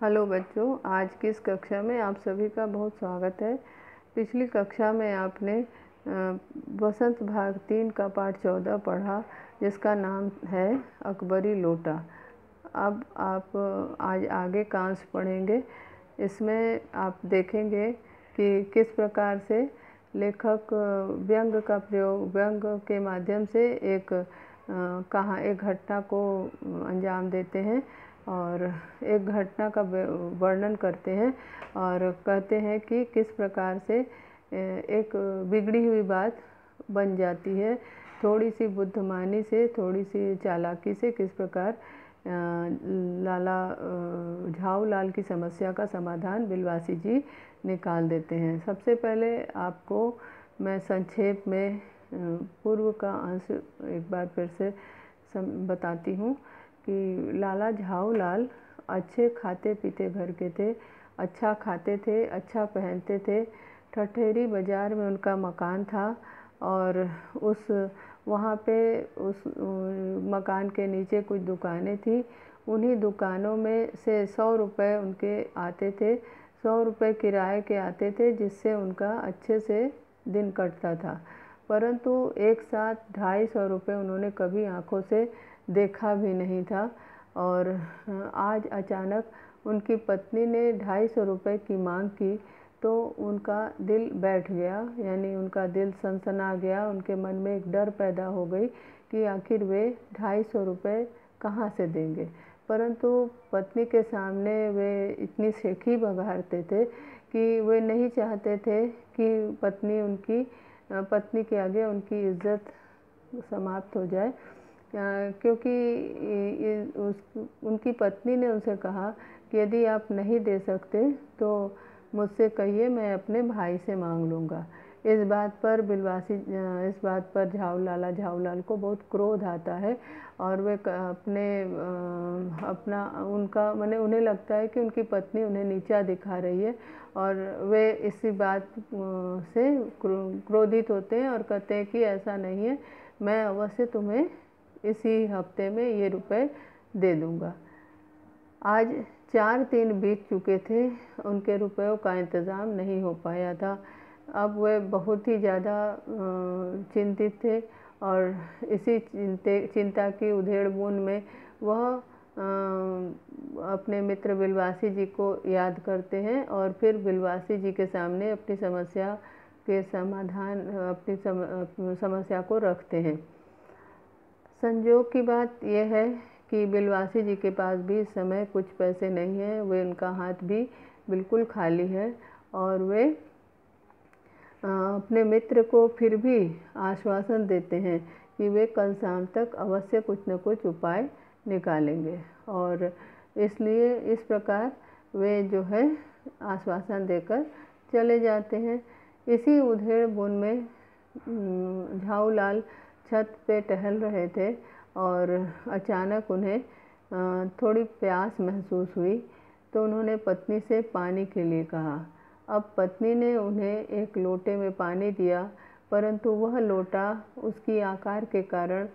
Hello बच्चों, आज की इस कक्षा में आप सभी का बहुत स्वागत है। पिछली कक्षा में आपने बसंत भाग 3 का पाठ 14 पढ़ा, जिसका नाम है अकबरी लोटा। अब आप आज आगे का अंश पढ़ेंगे। इसमें आप देखेंगे कि किस प्रकार से लेखक व्यंग का प्रयोग, व्यंग के माध्यम से एक घटना को अंजाम देते हैं और एक घटना का वर्णन करते हैं और कहते हैं कि किस प्रकार से एक बिगड़ी हुई बात बन जाती है। थोड़ी सी बुद्धिमानी से, थोड़ी सी चालाकी से किस प्रकार लाला झाऊ लाल की समस्या का समाधान बिलवासी जी निकाल देते हैं। सबसे पहले आपको मैं संक्षेप में पूर्व का अंश एक बार फिर से बताती हूँ कि लाला झाऊ लाल अच्छे खाते पीते घर के थे, अच्छा खाते थे, अच्छा पहनते थे। ठठेरी बाज़ार में उनका मकान था और वहाँ पे उस मकान के नीचे कुछ दुकानें थी। उन्हीं दुकानों में से 100 रुपये उनके आते थे, 100 रुपये किराए के आते थे, जिससे उनका अच्छे से दिन कटता था। परंतु एक साथ 250 रुपये उन्होंने कभी आँखों से देखा भी नहीं था और आज अचानक उनकी पत्नी ने 250 रुपये की मांग की तो उनका दिल बैठ गया, यानी उनका दिल सनसना गया। उनके मन में एक डर पैदा हो गई कि आखिर वे 250 रुपये कहाँ से देंगे। परंतु पत्नी के सामने वे इतनी शेखी बघारते थे कि वे नहीं चाहते थे कि पत्नी के आगे उनकी इज्जत समाप्त हो जाए, क्योंकि उनकी पत्नी ने उनसे कहा कि यदि आप नहीं दे सकते तो मुझसे कहिए, मैं अपने भाई से मांग लूँगा। इस बात पर लाला झाऊ लाल को बहुत क्रोध आता है और वे उन्हें लगता है कि उनकी पत्नी उन्हें नीचा दिखा रही है और वे इसी बात से क्रोधित होते हैं और कहते हैं कि ऐसा नहीं है, मैं अवश्य तुम्हें इसी हफ्ते में ये रुपए दे दूँगा। आज 4 दिन बीत चुके थे, उनके रुपयों का इंतज़ाम नहीं हो पाया था। अब वे बहुत ही ज़्यादा चिंतित थे और इसी चिंता की उधेड़-बुन में वह अपने मित्र बिलवासी जी को याद करते हैं और फिर बिलवासी जी के सामने अपनी समस्या को रखते हैं। संयोग की बात यह है कि बिलवासी जी के पास भी इस समय कुछ पैसे नहीं हैं, उनका हाथ भी बिल्कुल खाली है और वे अपने मित्र को फिर भी आश्वासन देते हैं कि वे कल शाम तक अवश्य कुछ न कुछ उपाय निकालेंगे और इसलिए इस प्रकार वे जो है आश्वासन देकर चले जाते हैं। इसी उधेड़-बुन में झाऊ लाल छत पे टहल रहे थे और अचानक उन्हें थोड़ी प्यास महसूस हुई, तो उन्होंने पत्नी से पानी के लिए कहा। अब पत्नी ने उन्हें एक लोटे में पानी दिया, परंतु वह लोटा उसकी आकार के कारण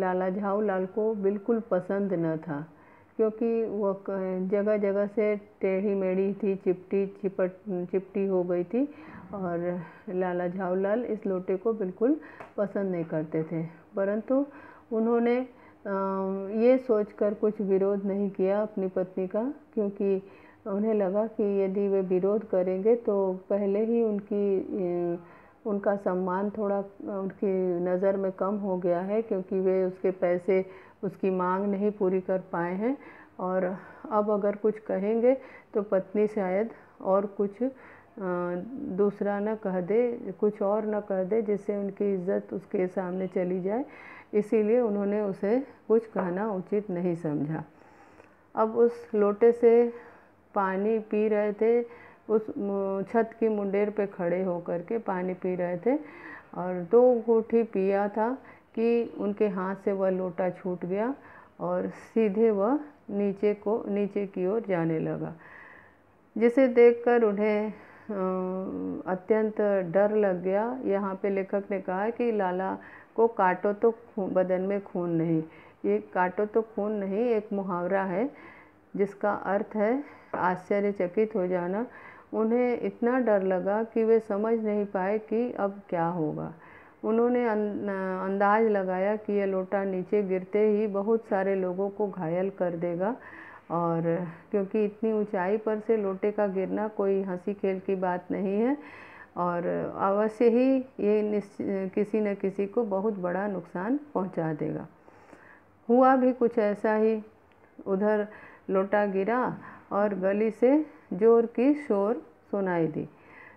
लाला झाऊ लाल को बिल्कुल पसंद न था, क्योंकि वह जगह जगह से टेढ़ी मेढ़ी थी, चिपटी हो गई थी और लाला झाऊ लाल इस लोटे को बिल्कुल पसंद नहीं करते थे। परंतु उन्होंने ये सोचकर कुछ विरोध नहीं किया अपनी पत्नी का, क्योंकि उन्हें लगा कि यदि वे विरोध करेंगे तो पहले ही उनका सम्मान थोड़ा उनकी नज़र में कम हो गया है, क्योंकि वे उसके पैसे, उसकी मांग नहीं पूरी कर पाए हैं और अब अगर कुछ कहेंगे तो पत्नी शायद और कुछ दूसरा न कह दे, कुछ और न कह दे जिससे उनकी इज्जत उसके सामने चली जाए। इसीलिए उन्होंने उसे कुछ कहना उचित नहीं समझा। अब उस लोटे से पानी पी रहे थे, उस छत की मुंडेर पे खड़े होकर के पानी पी रहे थे और 2 घूंट ही पिया था कि उनके हाथ से वह लोटा छूट गया और सीधे वह नीचे की ओर जाने लगा, जिसे देखकर उन्हें अत्यंत डर लग गया। यहाँ पे लेखक ने कहा कि लाला को काटो तो बदन में खून नहीं, ये काटो तो खून नहीं, एक मुहावरा है जिसका अर्थ है आश्चर्यचकित हो जाना। उन्हें इतना डर लगा कि वे समझ नहीं पाए कि अब क्या होगा। उन्होंने अंदाज लगाया कि यह लोटा नीचे गिरते ही बहुत सारे लोगों को घायल कर देगा, और क्योंकि इतनी ऊंचाई पर से लोटे का गिरना कोई हंसी खेल की बात नहीं है, और अवश्य ही ये किसी न किसी को बहुत बड़ा नुकसान पहुंचा देगा। हुआ भी कुछ ऐसा ही। उधर लोटा गिरा और गली से जोर की शोर सुनाई दी।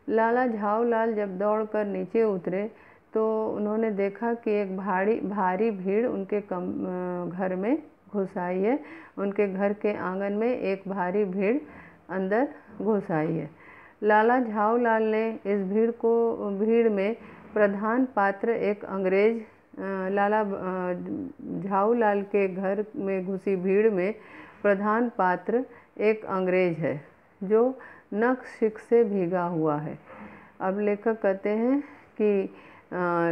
लाला झाऊलाल जब दौड़कर नीचे उतरे तो उन्होंने देखा कि एक भारी भीड़ उनके घर में घुस आई है। उनके घर के आंगन में एक भारी भीड़ अंदर घुस आई है। लाला झाऊलाल ने इस भीड़ में प्रधान पात्र एक अंग्रेज, लाला झाऊलाल के घर में घुसी भीड़ में प्रधान पात्र एक अंग्रेज है जो नख शिख से भीगा हुआ है। अब लेखक कहते हैं कि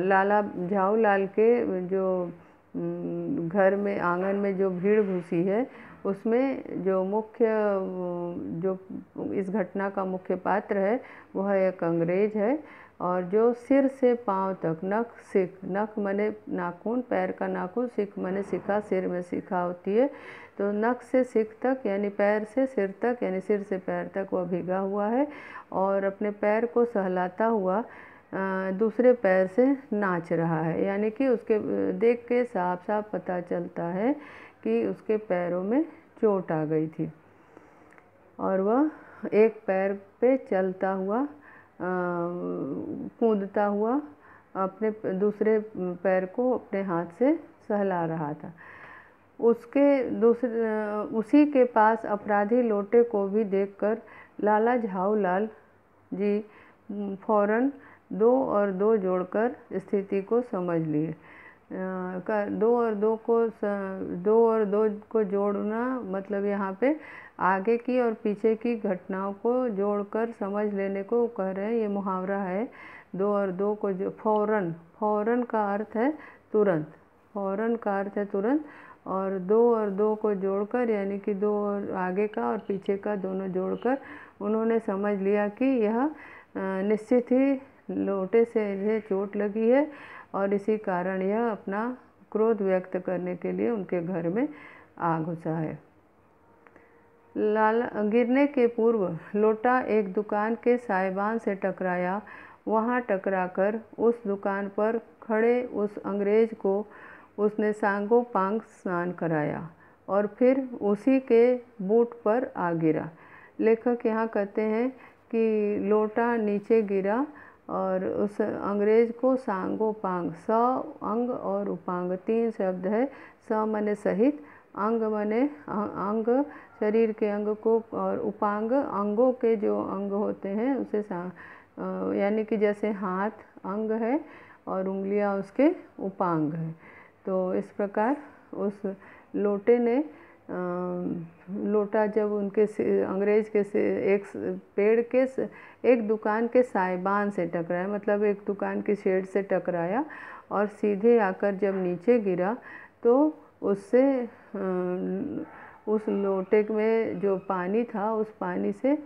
लाला झाऊलाल के जो घर में आंगन में जो भीड़ घुसी है उसमें जो इस घटना का मुख्य पात्र है वह एक अंग्रेज है, और जो सिर से पांव तक नख माने नाखून, पैर का नाखून, सिख माने शिखा, सिर में शिखा होती है, तो नख से सिख तक यानी पैर से सिर तक यानी सिर से पैर तक वह भीगा हुआ है, और अपने पैर को सहलाता हुआ दूसरे पैर से नाच रहा है। यानी कि उसके देख के साफ साफ पता चलता है कि उसके पैरों में चोट आ गई थी, और वह एक पैर पे चलता हुआ कूदता हुआ अपने दूसरे पैर को अपने हाथ से सहला रहा था। उसी के पास अपराधी लोटे को भी देखकर लाला झाऊलाल जी फौरन 2 और 2 जोड़कर स्थिति को समझ लिए। 2 और 2 को जोड़ना मतलब यहाँ पे आगे की और पीछे की घटनाओं को जोड़कर समझ लेने को कह रहे हैं। ये मुहावरा है। 2 और 2 को जो फौरन का अर्थ है तुरंत, फौरन का अर्थ है तुरंत, और 2 और 2 को जोड़कर यानी कि 2 और आगे का और पीछे का दोनों जोड़कर उन्होंने समझ लिया कि यह निश्चित ही लोटे से इन्हें चोट लगी है, और इसी कारण यह अपना क्रोध व्यक्त करने के लिए उनके घर में आ घुसा है। लाला गिरने के पूर्व लोटा एक दुकान के साइबान से टकराया। वहां टकराकर उस दुकान पर खड़े उस अंग्रेज को उसने सांगो पांग स्नान कराया और फिर उसी के बूट पर आ गिरा। लेखक यहाँ कहते हैं कि लोटा नीचे गिरा और उस अंग्रेज को सांगो पांग, स अंग और उपांग 3 शब्द है। स माने सहित, अंग माने अंग शरीर के अंग को, और उपांग अंगों के जो अंग होते हैं उसे यानी कि जैसे हाथ अंग है और उंगलियां उसके उपांग है। तो इस प्रकार उस लोटे ने लोटा जब उनके अंग्रेज के एक पेड़ के एक दुकान के साइबान से टकराया, मतलब एक दुकान की शेड से टकराया, और सीधे आकर जब नीचे गिरा तो उससे उस लोटे में जो पानी था उस पानी से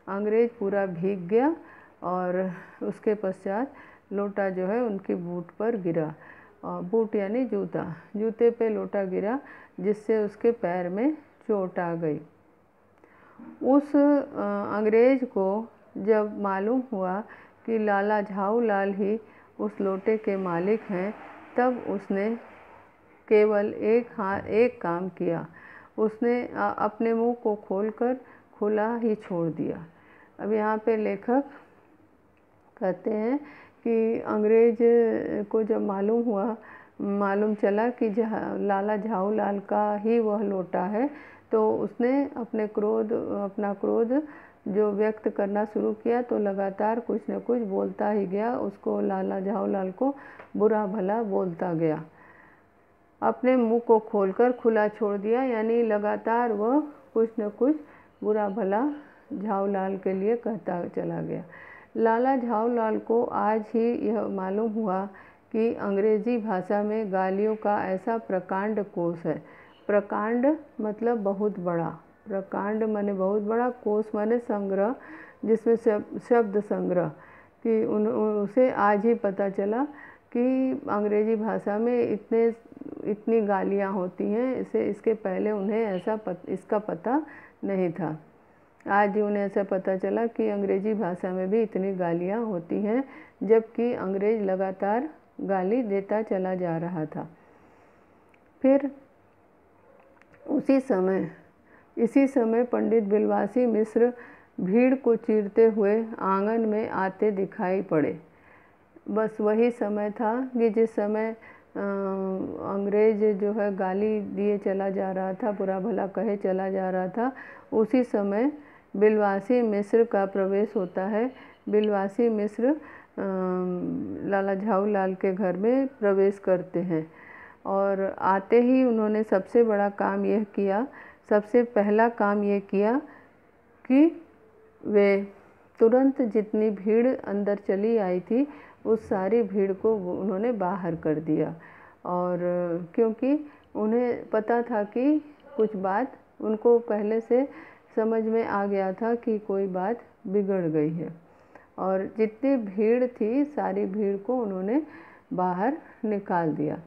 अंग्रेज पूरा भीग गया, और उसके पश्चात लोटा जो है उनकी बूट पर गिरा। बूट यानी जूता, जूते पे लोटा गिरा जिससे उसके पैर में चोट आ गई। उस अंग्रेज को जब मालूम हुआ कि लाला झाऊलाल ही उस लोटे के मालिक हैं, तब उसने केवल एक काम किया। उसने अपने मुंह को खोलकर खुला ही छोड़ दिया। अब यहाँ पे लेखक कहते हैं कि अंग्रेज को जब मालूम चला कि लाला झाऊलाल का ही वह लोटा है, तो उसने अपना क्रोध जो व्यक्त करना शुरू किया, तो लगातार कुछ न कुछ बोलता ही गया। उसको लाला झाऊलाल को बुरा भला बोलता गया। अपने मुंह को खोलकर खुला छोड़ दिया यानी लगातार वह कुछ न कुछ बुरा भला झाऊलाल के लिए कहता चला गया। लाला झाऊलाल को आज ही यह मालूम हुआ कि अंग्रेजी भाषा में गालियों का ऐसा प्रकांड कोश है। प्रकांड मतलब बहुत बड़ा, प्रकांड माने बहुत बड़ा, कोश माने संग्रह, जिसमें शब्द संग्रह कि उसे आज ही पता चला कि अंग्रेज़ी भाषा में इतनी गालियाँ होती हैं। इसके पहले उन्हें इसका पता नहीं था। आज ही उन्हें ऐसा पता चला कि अंग्रेज़ी भाषा में भी इतनी गालियाँ होती हैं, जबकि अंग्रेज़ लगातार गाली देता चला जा रहा था। फिर इसी समय पंडित बिलवासी मिश्र भीड़ को चीरते हुए आंगन में आते दिखाई पड़े। बस वही समय था कि जिस समय अंग्रेज जो है गाली दिए चला जा रहा था, बुरा भला कहे चला जा रहा था, उसी समय बिलवासी मिश्र का प्रवेश होता है। बिलवासी मिश्र लाला झाऊलाल के घर में प्रवेश करते हैं और आते ही उन्होंने सबसे पहला काम ये किया कि वे तुरंत जितनी भीड़ अंदर चली आई थी उस सारी भीड़ को उन्होंने बाहर कर दिया। और क्योंकि उन्हें पता था कि कुछ बात उनको पहले से समझ में आ गया था कि कोई बात बिगड़ गई है, और जितनी भीड़ थी सारी भीड़ को उन्होंने बाहर निकाल दिया।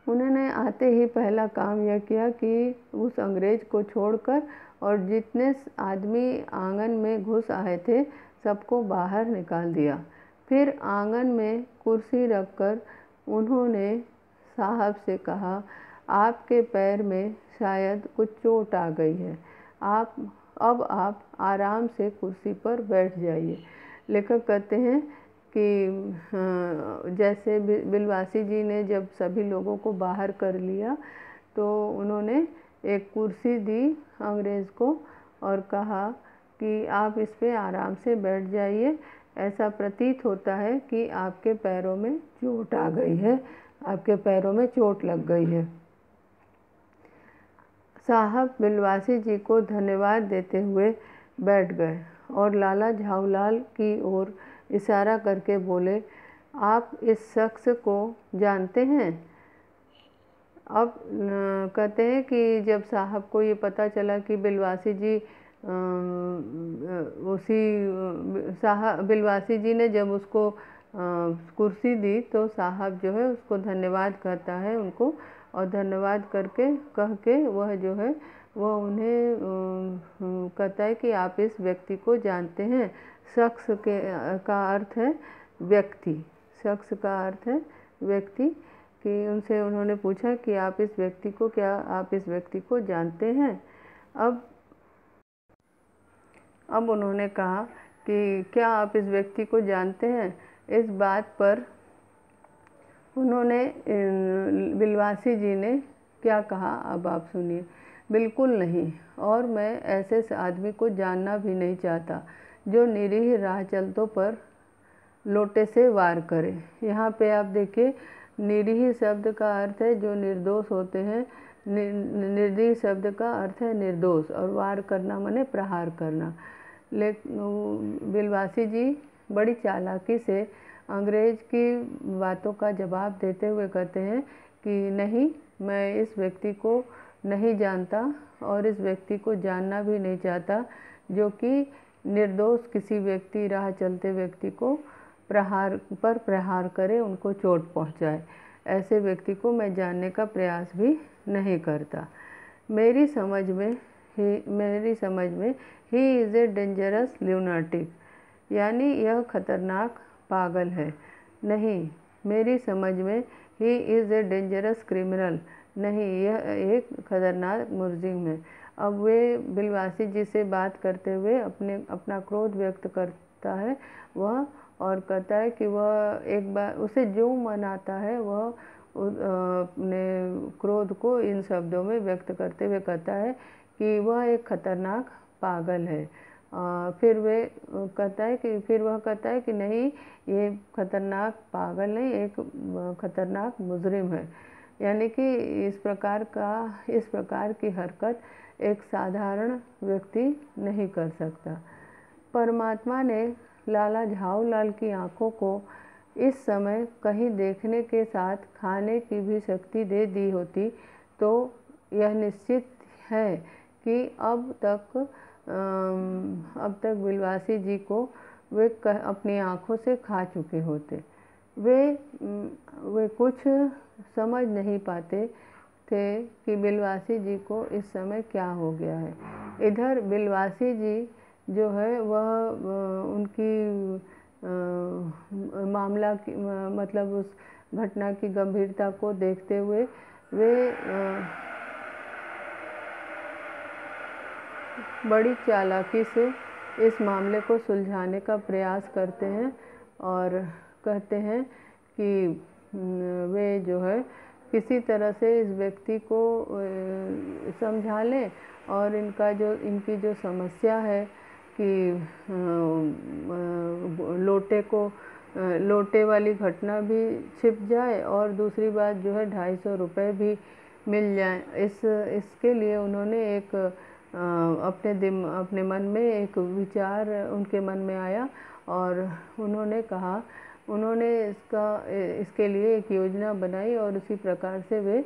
उन्होंने आते ही पहला काम यह किया कि उस अंग्रेज को छोड़कर और जितने आदमी आंगन में घुस आए थे सबको बाहर निकाल दिया। फिर आंगन में कुर्सी रखकर उन्होंने साहब से कहा, आपके पैर में शायद कुछ चोट आ गई है, अब आप आराम से कुर्सी पर बैठ जाइए। लेखक कहते हैं कि जैसे बिलवासी जी ने जब सभी लोगों को बाहर कर लिया तो उन्होंने एक कुर्सी दी अंग्रेज़ को और कहा कि आप इस पे आराम से बैठ जाइए, ऐसा प्रतीत होता है कि आपके पैरों में चोट आ गई है, आपके पैरों में चोट लग गई है। साहब बिलवासी जी को धन्यवाद देते हुए बैठ गए और लाला झाऊलाल की ओर इशारा करके बोले, आप इस शख्स को जानते हैं? अब कहते हैं कि जब साहब को ये पता चला कि बिलवासी जी बिलवासी जी ने जब उसको कुर्सी दी तो साहब जो है उसको धन्यवाद करता है उनको, और धन्यवाद कह के वह जो है वह उन्हें कहता है कि आप इस व्यक्ति को जानते हैं। शख्स का अर्थ है व्यक्ति, शख्स का अर्थ है व्यक्ति, कि उनसे उन्होंने पूछा कि आप इस व्यक्ति को जानते हैं? अब उन्होंने कहा कि क्या आप इस व्यक्ति को जानते हैं? इस बात पर उन्होंने बिलवासी जी ने क्या कहा, अब आप सुनिए। बिल्कुल नहीं, और मैं ऐसे आदमी को जानना भी नहीं चाहता जो निरीह राह चलतों पर लोटे से वार करे। यहाँ पे आप देखिए, निरीह शब्द का अर्थ है जो निर्दोष होते हैं, निर्दयी शब्द का अर्थ है निर्दोष, और वार करना माने प्रहार करना। बिलवासी जी बड़ी चालाकी से अंग्रेज की बातों का जवाब देते हुए कहते हैं कि नहीं, मैं इस व्यक्ति को नहीं जानता और इस व्यक्ति को जानना भी नहीं चाहता जो कि निर्दोष किसी व्यक्ति, राह चलते व्यक्ति को प्रहार करे, उनको चोट पहुंचाए। ऐसे व्यक्ति को मैं जानने का प्रयास भी नहीं करता। मेरी समझ में ही इज़ ए डेंजरस ल्यूनाटिक, यानी यह खतरनाक पागल है। नहीं, मेरी समझ में he is a dangerous criminal, नहीं, यह एक खतरनाक मुजरिम है। अब वे बिलवासी जी से बात करते हुए अपना क्रोध व्यक्त करता है वह, और कहता है कि वह एक बार उसे जो मन आता है वह अपने क्रोध को इन शब्दों में व्यक्त करते हुए कहता है कि वह एक खतरनाक पागल है। फिर वह कहता है कि नहीं, ये खतरनाक पागल नहीं, एक खतरनाक मुजरिम है। यानी कि इस प्रकार की हरकत एक साधारण व्यक्ति नहीं कर सकता। परमात्मा ने लाला झाऊलाल की आँखों को इस समय कहीं देखने के साथ खाने की भी शक्ति दे दी होती तो यह निश्चित है कि अब तक बिलवासी जी को वे अपनी आँखों से खा चुके होते। वे कुछ समझ नहीं पाते थे कि बिलवासी जी को इस समय क्या हो गया है। इधर बिलवासी जी जो है वह उनकी मामला की मतलब उस घटना की गंभीरता को देखते हुए वे बड़ी चालाकी से इस मामले को सुलझाने का प्रयास करते हैं और कहते हैं कि वे जो है किसी तरह से इस व्यक्ति को समझा लें और इनकी जो समस्या है कि लोटे वाली घटना भी छिप जाए और दूसरी बात जो है 250 रुपये भी मिल जाए। इसके लिए उन्होंने अपने मन में एक विचार उनके मन में आया और उन्होंने इसके लिए एक योजना बनाई और उसी प्रकार से वे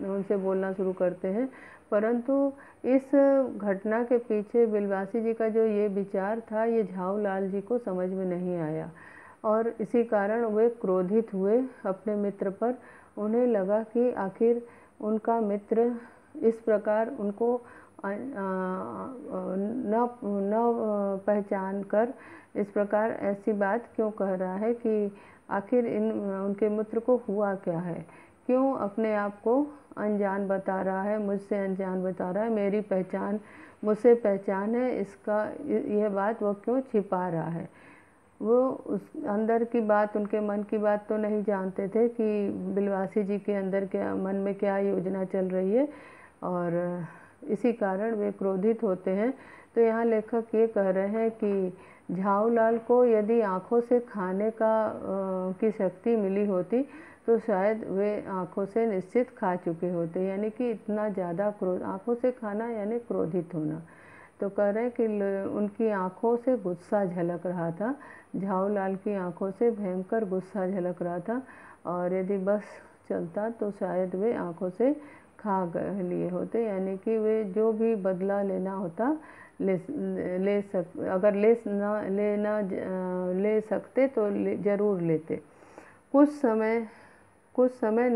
उनसे बोलना शुरू करते हैं। परंतु इस घटना के पीछे बिलवासी जी का जो ये विचार था ये झाऊलाल जी को समझ में नहीं आया और इसी कारण वे क्रोधित हुए अपने मित्र पर। उन्हें लगा कि आखिर उनका मित्र इस प्रकार उनको न पहचान कर इस प्रकार ऐसी बात क्यों कह रहा है कि आखिर उनके मित्र को हुआ क्या है, क्यों अपने आप को अनजान बता रहा है, मुझसे अनजान बता रहा है, मेरी पहचान मुझसे पहचान है, यह बात वो क्यों छिपा रहा है। वो उस अंदर की बात, उनके मन की बात तो नहीं जानते थे कि बिलवासी जी के अंदर मन में क्या योजना चल रही है और इसी कारण वे क्रोधित होते हैं। तो यहाँ लेखक ये कह रहे हैं कि झाऊलाल को यदि आँखों से खाने की शक्ति मिली होती तो शायद वे आँखों से निश्चित खा चुके होते, यानी कि इतना ज़्यादा क्रोध, आँखों से खाना यानी क्रोधित होना। तो कह रहे हैं कि उनकी आँखों से गुस्सा झलक रहा था, झाऊलाल की आँखों से भयंकर गुस्सा झलक रहा था और यदि बस चलता तो शायद वे आँखों से खा लिए होते, यानी कि वे जो भी बदला लेना होता अगर ले सकते तो ज़रूर लेते। कुछ समझ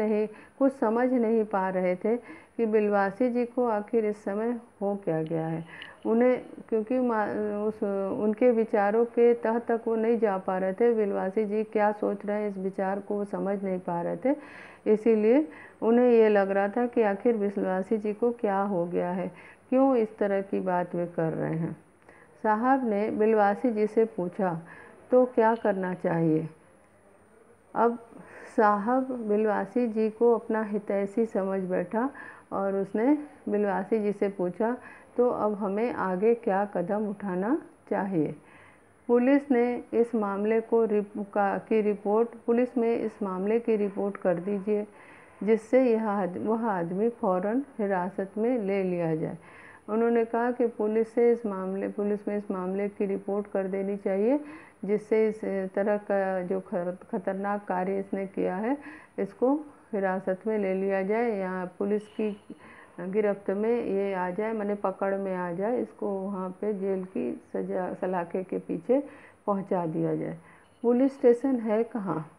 नहीं पा रहे थे कि बिलवासी जी को आखिर इस समय हो क्या गया है। उन्हें क्योंकि उनके विचारों के तह तक वो नहीं जा पा रहे थे, बिलवासी जी क्या सोच रहे हैं इस विचार को वो समझ नहीं पा रहे थे। इसीलिए उन्हें ये लग रहा था कि आखिर बिलवासी जी को क्या हो गया है, क्यों इस तरह की बात वे कर रहे हैं। साहब ने बिलवासी जी से पूछा तो क्या करना चाहिए। अब साहब बिलवासी जी को अपना हितैषी समझ बैठा और उसने बिलवासी जी से पूछा तो अब हमें आगे क्या कदम उठाना चाहिए। पुलिस में इस मामले की रिपोर्ट कर दीजिए जिससे वह आदमी फ़ौरन हिरासत में ले लिया जाए। उन्होंने कहा कि पुलिस में इस मामले की रिपोर्ट कर देनी चाहिए जिससे इस तरह का जो खतरनाक कार्य इसने किया है इसको हिरासत में ले लिया जाए या पुलिस की गिरफ्त में ये आ जाए, माने पकड़ में आ जाए, इसको वहाँ पे जेल की सलाखे के पीछे पहुँचा दिया जाए। पुलिस स्टेशन है कहाँ?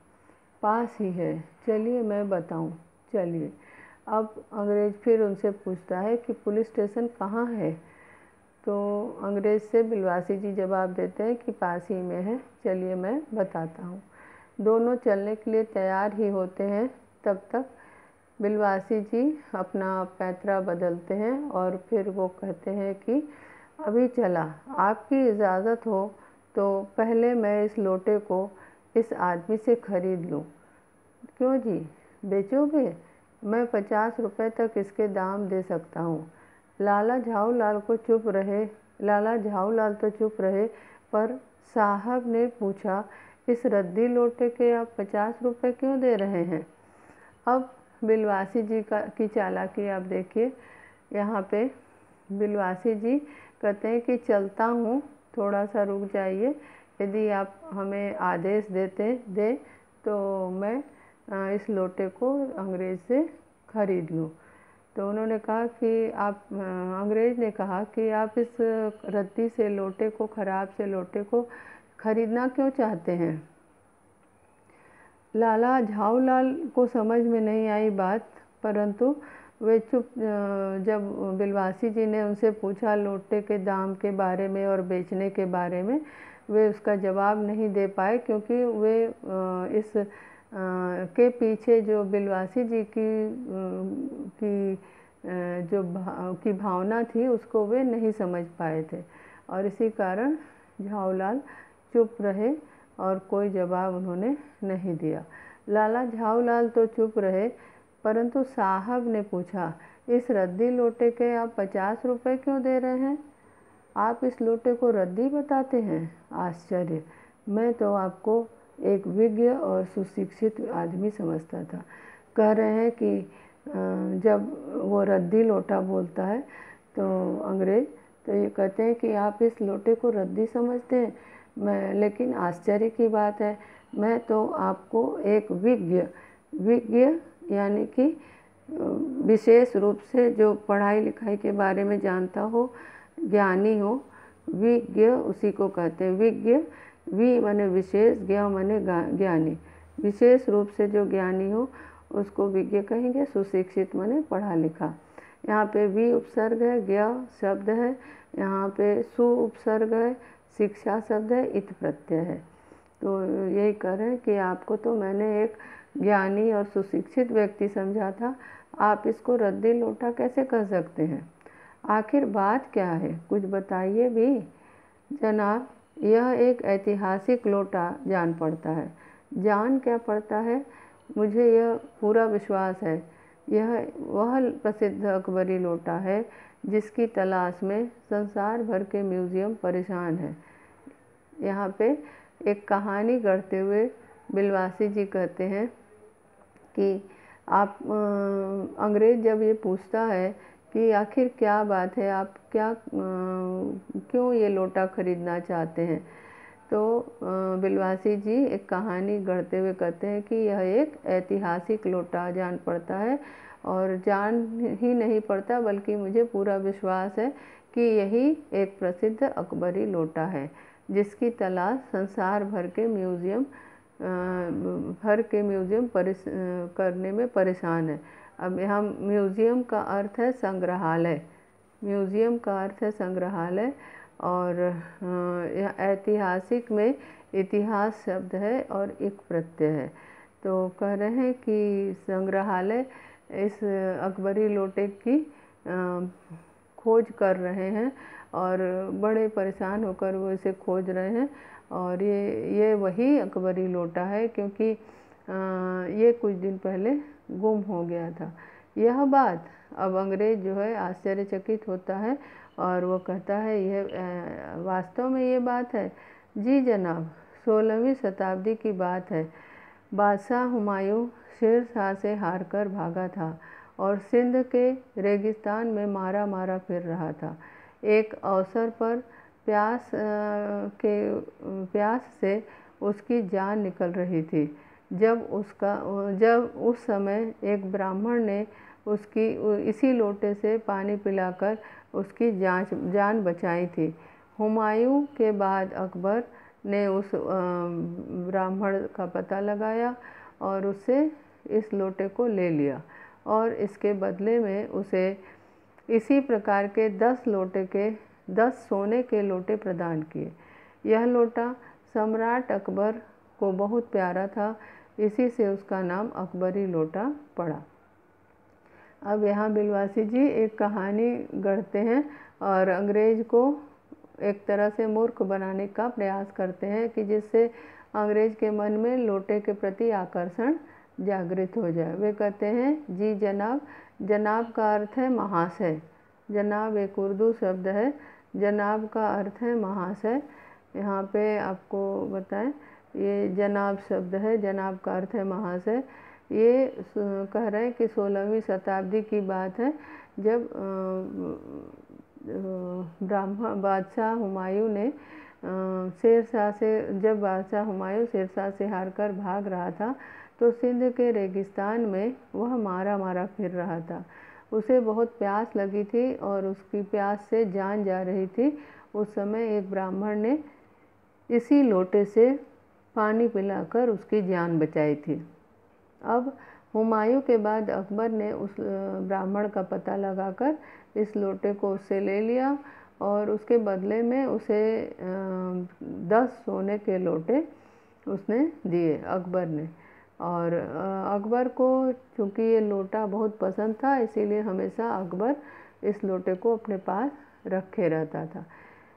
पास ही है, चलिए मैं बताऊँ, चलिए। अब अंग्रेज़ फिर उनसे पूछता है कि पुलिस स्टेशन कहाँ है, तो अंग्रेज़ से बिलवासी जी जवाब देते हैं कि पास ही में है, चलिए मैं बताता हूँ। दोनों चलने के लिए तैयार ही होते हैं, तब तक बिलवासी जी अपना पैतरा बदलते हैं और फिर वो कहते हैं कि अभी चला, आपकी इजाज़त हो तो पहले मैं इस लोटे को इस आदमी से ख़रीद लूँ। क्यों जी, बेचोगे? मैं 50 रुपये तक इसके दाम दे सकता हूँ। लाला झाऊलाल तो चुप रहे, पर साहब ने पूछा, इस रद्दी लोटे के आप 50 रुपये क्यों दे रहे हैं? अब बिलवासी जी की चालाकी आप देखिए। यहाँ पे बिलवासी जी कहते हैं कि चलता हूँ, थोड़ा सा रुक जाइए, यदि आप हमें आदेश दे तो मैं इस लोटे को अंग्रेज़ से ख़रीद लूँ। तो उन्होंने कहा कि आप अंग्रेज़ ने कहा कि आप इस रद्दी से लोटे को, ख़राब से लोटे को खरीदना क्यों चाहते हैं। लाला झाऊलाल को समझ में नहीं आई बात, परंतु वे जब बिलवासी जी ने उनसे पूछा लोटे के दाम के बारे में और बेचने के बारे में, वे उसका जवाब नहीं दे पाए, क्योंकि वे इस के पीछे जो बिलवासी जी की भावना थी उसको वे नहीं समझ पाए थे, और इसी कारण झाऊलाल चुप रहे और कोई जवाब उन्होंने नहीं दिया। लाला झाऊलाल तो चुप रहे, परंतु साहब ने पूछा, इस रद्दी लोटे के आप 50 रुपये क्यों दे रहे हैं? आप इस लोटे को रद्दी बताते हैं? आश्चर्य! मैं तो आपको एक विज्ञ और सुशिक्षित आदमी समझता था। कह रहे हैं कि जब वो रद्दी लोटा बोलता है तो अंग्रेज़, तो ये कहते हैं कि आप इस लोटे को रद्दी समझते हैं। लेकिन आश्चर्य की बात है, मैं तो आपको एक विज्ञ यानी कि विशेष रूप से जो पढ़ाई लिखाई के बारे में जानता हो, ज्ञानी हो, विज्ञ उसी को कहते हैं। विज्ञ, वि माने विशेष, ज्ञ माने ज्ञानी। विशेष रूप से जो ज्ञानी हो उसको विज्ञ कहेंगे, सुशिक्षित माने पढ़ा लिखा। यहाँ पे वि उपसर्ग है, ज्ञ शब्द है, यहाँ पे सु उपसर्ग है, शिक्षा शब्द है, इत प्रत्यय है। तो यही कह रहे हैं कि आपको तो मैंने एक ज्ञानी और सुशिक्षित व्यक्ति समझा था, आप इसको रद्दी लोटा कैसे कह सकते हैं? आखिर बात क्या है, कुछ बताइए भी। जनाब, यह एक ऐतिहासिक लोटा जान पड़ता है। जान क्या पड़ता है? मुझे यह पूरा विश्वास है, यह वह प्रसिद्ध अकबरी लोटा है जिसकी तलाश में संसार भर के म्यूज़ियम परेशान है। यहाँ पे एक कहानी गढ़ते हुए बिलवासी जी कहते हैं कि आप अंग्रेज़ जब ये पूछता है कि आखिर क्या बात है, आप क्यों ये लोटा खरीदना चाहते हैं, तो बिलवासी जी एक कहानी गढ़ते हुए कहते हैं कि यह एक ऐतिहासिक लोटा जान पड़ता है, और जान ही नहीं पड़ता बल्कि मुझे पूरा विश्वास है कि यही एक प्रसिद्ध अकबरी लोटा है जिसकी तलाश संसार भर के म्यूज़ियम करने में परेशान है। अब यहाँ म्यूज़ियम का अर्थ है संग्रहालय, म्यूज़ियम का अर्थ है संग्रहालय, और ऐतिहासिक में इतिहास शब्द है और एक प्रत्यय है। तो कह रहे हैं कि संग्रहालय इस अकबरी लोटे की खोज कर रहे हैं और बड़े परेशान होकर वो इसे खोज रहे हैं, और ये वही अकबरी लोटा है, क्योंकि ये कुछ दिन पहले गुम हो गया था। यह बात अब अंग्रेज़ जो है आश्चर्यचकित होता है और वो कहता है, यह वास्तव में ये बात है? जी जनाब, 16वीं शताब्दी की बात है। बादशाह हुमायूं शेर शाह से हार कर भागा था और सिंध के रेगिस्तान में मारा मारा फिर रहा था। एक अवसर पर प्यास से उसकी जान निकल रही थी। जब उस समय एक ब्राह्मण ने उसकी इसी लोटे से पानी पिलाकर उसकी जान बचाई थी। हुमायूं के बाद अकबर ने उस ब्राह्मण का पता लगाया और उससे इस लोटे को ले लिया, और इसके बदले में उसे इसी प्रकार के 10 सोने के लोटे प्रदान किए। यह लोटा सम्राट अकबर को बहुत प्यारा था, इसी से उसका नाम अकबरी लोटा पड़ा। अब यहाँ बिलवासी जी एक कहानी गढ़ते हैं और अंग्रेज़ को एक तरह से मूर्ख बनाने का प्रयास करते हैं कि जिससे अंग्रेज़ के मन में लोटे के प्रति आकर्षण जागृत हो जाए। वे कहते हैं, जी जनाब। जनाब का अर्थ है महाशय। जनाब एक उर्दू शब्द है, जनाब का अर्थ है महाशय। यहाँ पे आपको बताएं, ये जनाब शब्द है, जनाब का अर्थ है महाशय। ये कह रहे हैं कि 16वीं शताब्दी की बात है, जब बादशाह हुमायूं ने बादशाह हुमायूं शेर शाह से हारकर भाग रहा था, तो सिंध के रेगिस्तान में वह मारा मारा फिर रहा था। उसे बहुत प्यास लगी थी और उसकी प्यास से जान जा रही थी। उस समय एक ब्राह्मण ने इसी लोटे से पानी पिलाकर उसकी जान बचाई थी। अब हुमायूं के बाद अकबर ने उस ब्राह्मण का पता लगाकर इस लोटे को उससे ले लिया और उसके बदले में उसे 10 सोने के लोटे उसने दिए अकबर ने। और अकबर को चूँकि ये लोटा बहुत पसंद था, इसीलिए हमेशा अकबर इस लोटे को अपने पास रखे रहता था।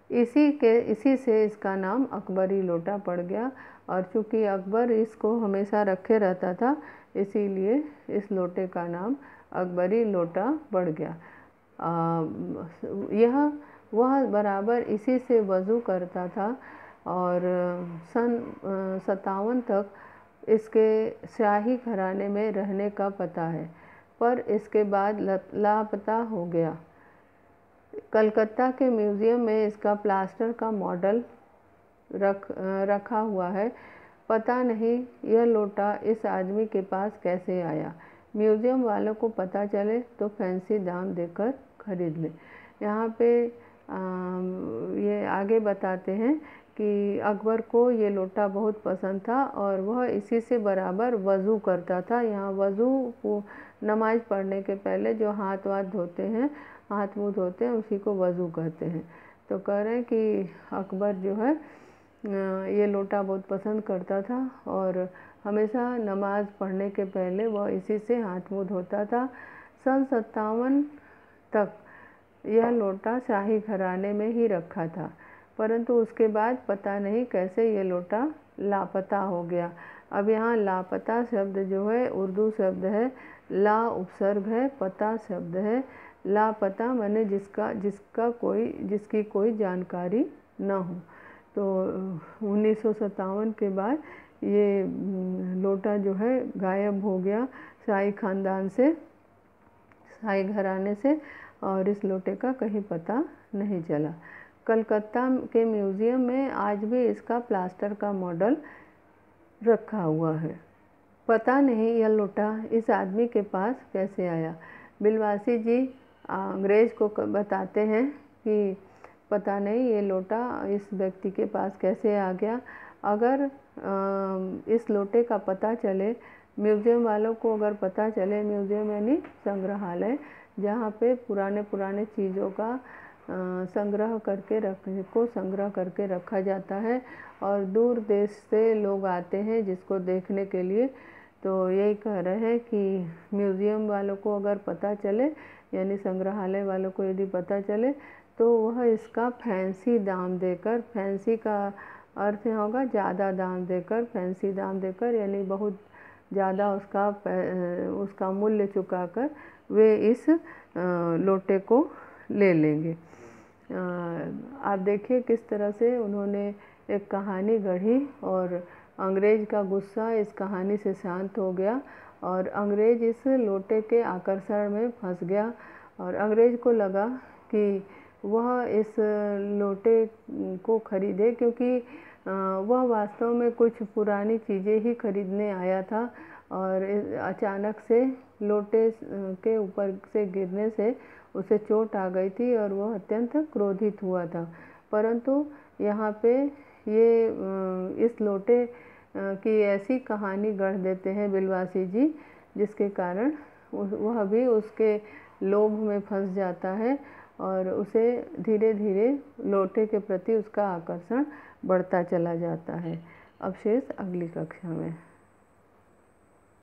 इसी से इसका नाम अकबरी लोटा पड़ गया। और चूँकि अकबर इसको हमेशा रखे रहता था, इसीलिए इस लोटे का नाम अकबरी लोटा पड़ गया। वह बराबर इसी से वज़ू करता था और सन 57 तक इसके शाही घराने में रहने का पता है, पर इसके बाद लापता हो गया। कलकत्ता के म्यूज़ियम में इसका प्लास्टर का मॉडल रखा हुआ है। पता नहीं यह लोटा इस आदमी के पास कैसे आया। म्यूज़ियम वालों को पता चले तो फैंसी दाम देकर खरीद ले। यहाँ पे ये आगे बताते हैं कि अकबर को ये लोटा बहुत पसंद था और वह इसी से बराबर वज़ू करता था। यहाँ वज़ू को नमाज पढ़ने के पहले जो हाथ धोते हैं, हाथ मुँह धोते हैं, उसी को वज़ू कहते हैं। तो कह रहे हैं कि अकबर जो है ये लोटा बहुत पसंद करता था और हमेशा नमाज पढ़ने के पहले वह इसी से हाथ मुँह धोता था। सन 57 तक यह लोटा शाही घराने में ही रखा था, परंतु उसके बाद पता नहीं कैसे ये लोटा लापता हो गया। अब यहाँ लापता शब्द जो है उर्दू शब्द है, ला उपसर्ग है, पता शब्द है। लापता माने जिसकी कोई जानकारी न हो। तो 1957 के बाद ये लोटा जो है गायब हो गया शाही खानदान से, शाही घराने से, और इस लोटे का कहीं पता नहीं चला। कलकत्ता के म्यूज़ियम में आज भी इसका प्लास्टर का मॉडल रखा हुआ है। पता नहीं यह लोटा इस आदमी के पास कैसे आया। बिलवासी जी अंग्रेज़ को बताते हैं कि पता नहीं ये लोटा इस व्यक्ति के पास कैसे आ गया। अगर इस लोटे का पता चले, म्यूज़ियम वालों को अगर पता चले, म्यूज़ियम यानी संग्रहालय, जहाँ पे पुराने चीज़ों का संग्रह करके रखा जाता है और दूर देश से लोग आते हैं जिसको देखने के लिए। तो यही कह रहे हैं कि म्यूज़ियम वालों को अगर पता चले, यानी संग्रहालय वालों को यदि पता चले, तो वह इसका फैंसी दाम देकर, फैंसी का अर्थ होगा ज़्यादा दाम देकर, फैंसी दाम देकर यानी बहुत ज़्यादा उसका मूल्य चुकाकर वे इस लोटे को ले लेंगे। आप देखिए किस तरह से उन्होंने एक कहानी गढ़ी और अंग्रेज़ का गुस्सा इस कहानी से शांत हो गया और अंग्रेज़ इस लोटे के आकर्षण में फंस गया और अंग्रेज़ को लगा कि वह इस लोटे को खरीदे, क्योंकि वह वास्तव में कुछ पुरानी चीज़ें ही खरीदने आया था और अचानक से लोटे के ऊपर से गिरने से उसे चोट आ गई थी और वह अत्यंत क्रोधित हुआ था। परंतु यहाँ पे ये इस लोटे की ऐसी कहानी गढ़ देते हैं बिलवासी जी, जिसके कारण वह भी उसके लोभ में फंस जाता है और उसे धीरे धीरे लोटे के प्रति उसका आकर्षण बढ़ता चला जाता है। अब शेष अगली कक्षा में।